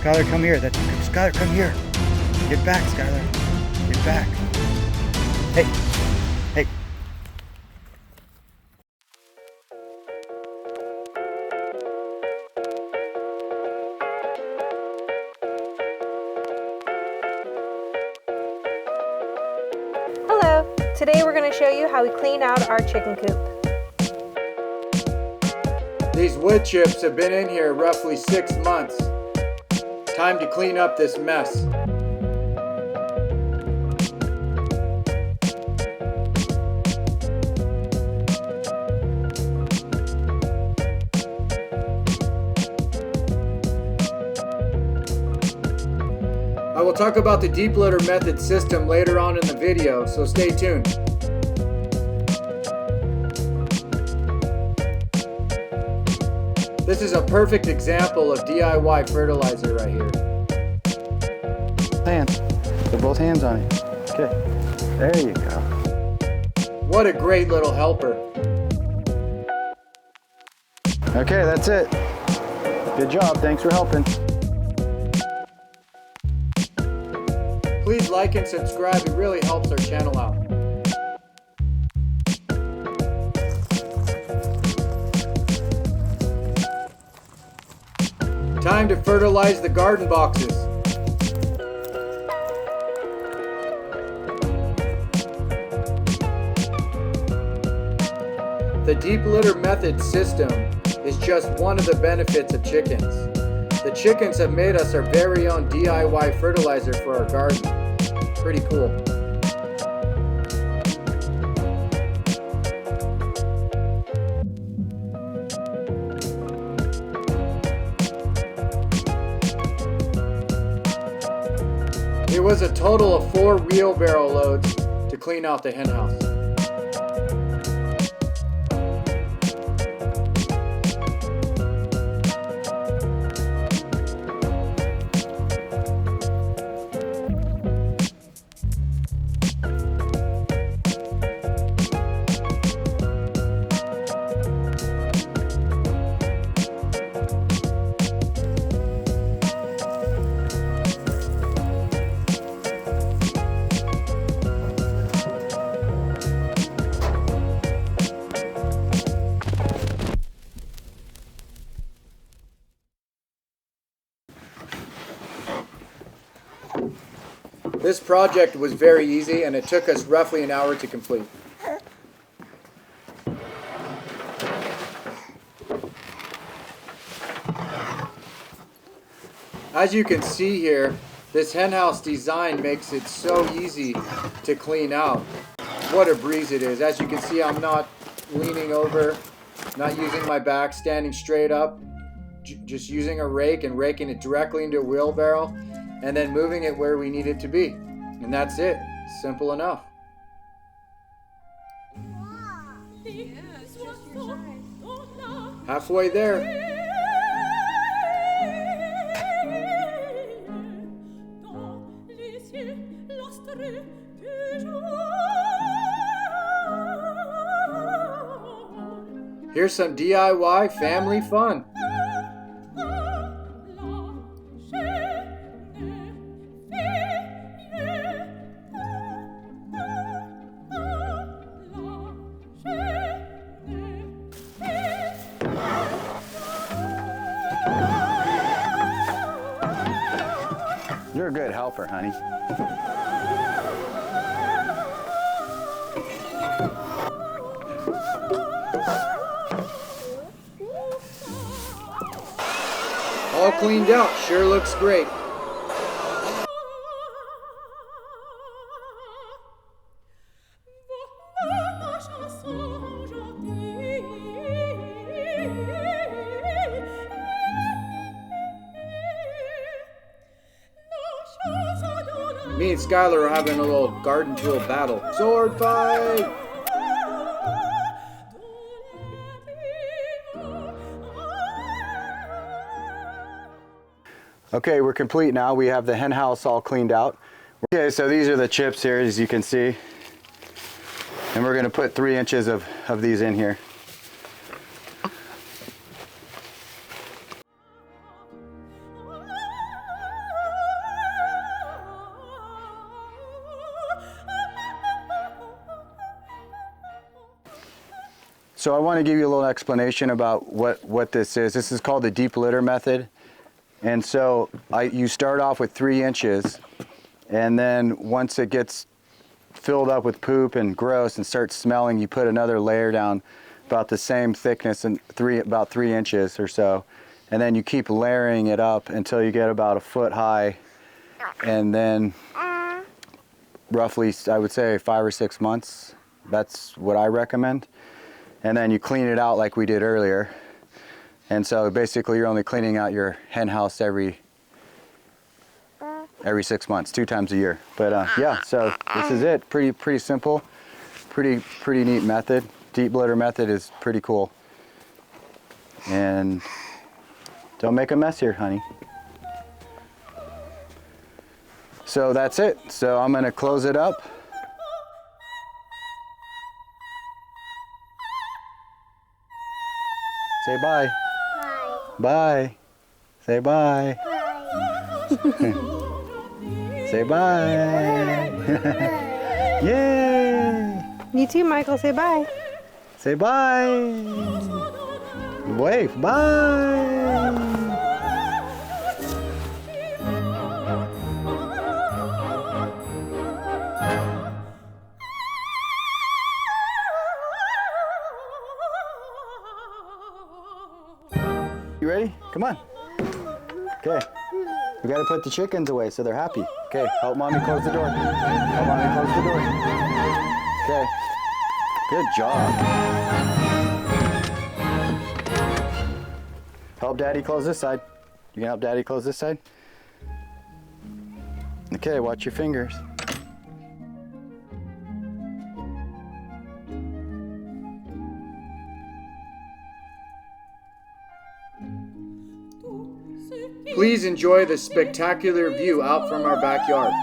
Skylar, come here. Skylar, come here. Get back, Skylar. Get back. Hey. Hey. Hello. Today we're going to show you how we clean out our chicken coop. These wood chips have been in here roughly 6 months. Time to clean up this mess. I will talk about the Deep Litter Method system later on in the video, so stay tuned. This is a perfect example of DIY fertilizer right here. Hands. Put both hands on it. Okay. There you go. What a great little helper. Okay, that's it. Good job. Thanks for helping. Please like and subscribe. It really helps our channel out. Time to fertilize the garden boxes. The Deep Litter Method system is just one of the benefits of chickens. The chickens have made us our very own DIY fertilizer for our garden. Pretty cool. It was a total of 4 wheelbarrow loads to clean out the hen house. This project was very easy and it took us roughly an hour to complete. As you can see here, this henhouse design makes it so easy to clean out. What a breeze it is. As you can see, I'm not leaning over, not using my back, standing straight up, just using a rake and raking it directly into a wheelbarrow and then moving it where we need it to be. And that's it. Simple enough. Halfway there. Here's some DIY family fun. You're a good helper, honey. All cleaned out. Sure looks great. Me and Skylar are having a little garden tool battle. Sword fight! Okay, we're complete now. We have the hen house all cleaned out. Okay, so these are the chips here, as you can see. And we're gonna put 3 inches of these in here. So I want to give you a little explanation about what this is. This is called the Deep Litter Method. And so you start off with 3 inches, and then once it gets filled up with poop and gross and starts smelling, you put another layer down about the same thickness and about 3 inches or so. And then you keep layering it up until you get about a foot high. And then roughly, I would say 5 or 6 months. That's what I recommend. And then you clean it out like we did earlier. And so basically you're only cleaning out your hen house every 6 months, 2 times a year. But yeah, so this is it. Pretty simple, pretty neat method. Deep litter method is pretty cool. And don't make a mess here, honey. So that's it. So I'm gonna close it up. Say bye. Bye. Bye. Say bye. Bye. Say bye. Yay! You too, Michael. Say bye. Say bye. Wave. Bye. You ready? Come on. Okay. We gotta put the chickens away so they're happy. Okay, help mommy close the door. Help mommy close the door. Okay. Good job. Help daddy close this side. You can help daddy close this side? Okay, watch your fingers. Please enjoy the spectacular view out from our backyard.